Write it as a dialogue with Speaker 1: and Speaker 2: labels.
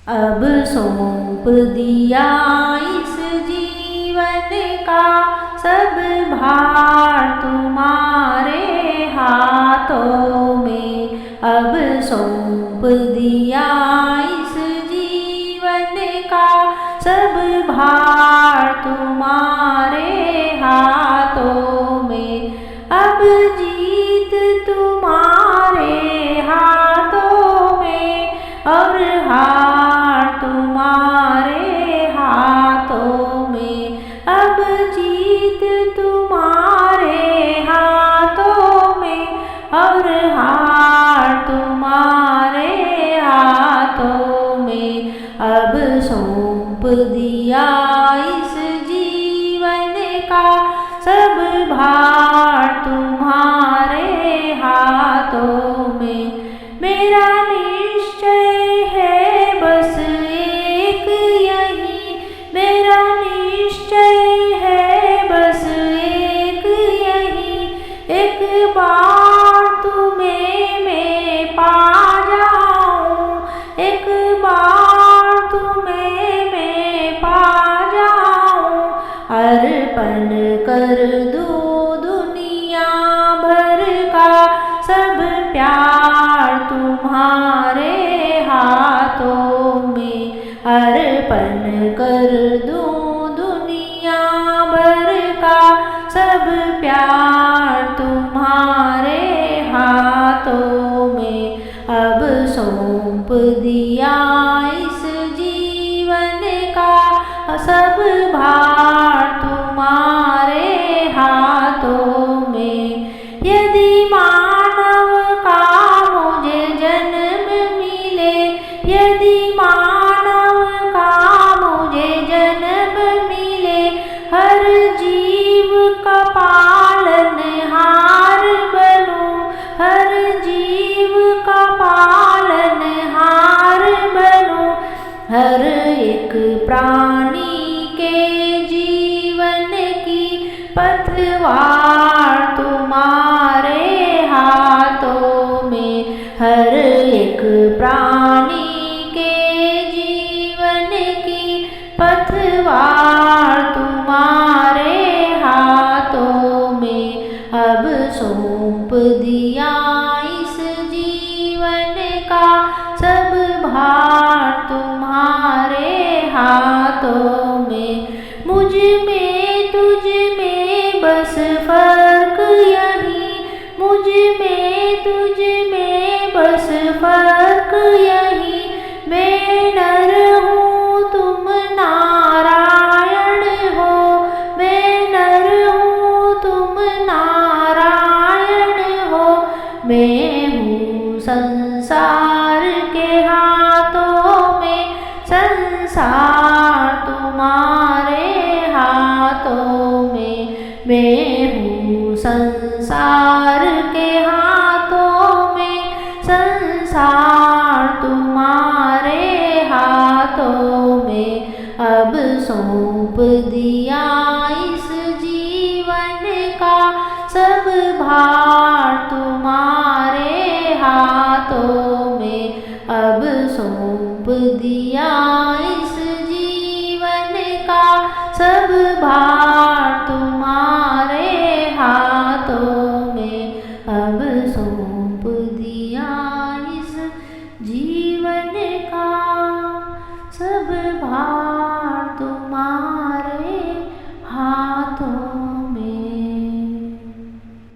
Speaker 1: अब सौंप दिया इस जीवन का सब भार तुम्हारे हाथों में। अब सौंप दिया इस जीवन का सब भार तुम्हारे हाथों में। अब जीत तुम्हारे हाथों में और हार तुम्हारे हाथों में। अब जीत तुम्हारे हाथों में और हार तुम्हारे हाथों में। अब सौंप दिया इस जीवन का सब भार तुम्हारे हाथों में। मेरा निश्चय है बस एक यही, मेरा निश्चय है बस एक यही, एक बार तुम्हें मैं पा जाऊं, एक बार तुम्हें मैं पा जाऊं। अर्पण कर दूं दुनिया भर का सब प्यार तुम्हारे हाथों में। अर्पण कर दूं दुनिया भर का सब प्यार तुम्हारे हाथों में। अब सौंप दिया इस जीवन का सब भार तुम्हारे हाथों में। यदि मानव का मुझे जन्म मिले, यदि मानव का मुझे जन्म मिले, हर जीव का पालनहार बनूं, हर जीव का पालनहार बनूं। हर एक प्राणी के जीवन की पतवार तुम्हारे हाथों में। हर एक प्राणी के जीवन की पतवार तुम्हारे हाथों में। अब सौंप दिया इस जीवन का सब भार तुम्हारे हाथों में। मुझ में तुझ में बस फर्क यही, मुझ में तुझ में बस फर्क यही। मैं नर हूँ तुम नारायण हो, मैं नर हूँ तुम नारायण हो। मैं हूँ संसार के हाथों में, संसार तुम्हारे हाथों में। मैं हूँ संसार के हाथों में, संसार तुम्हारे हाथों में। अब सौंप दिया इस जीवन का सब भार तुम्हारे हाथों में। अब सौंप दिया इस जीवन का सब भार तुम्हारे हाथों में। अब सौंप दिया इस जीवन का सब भार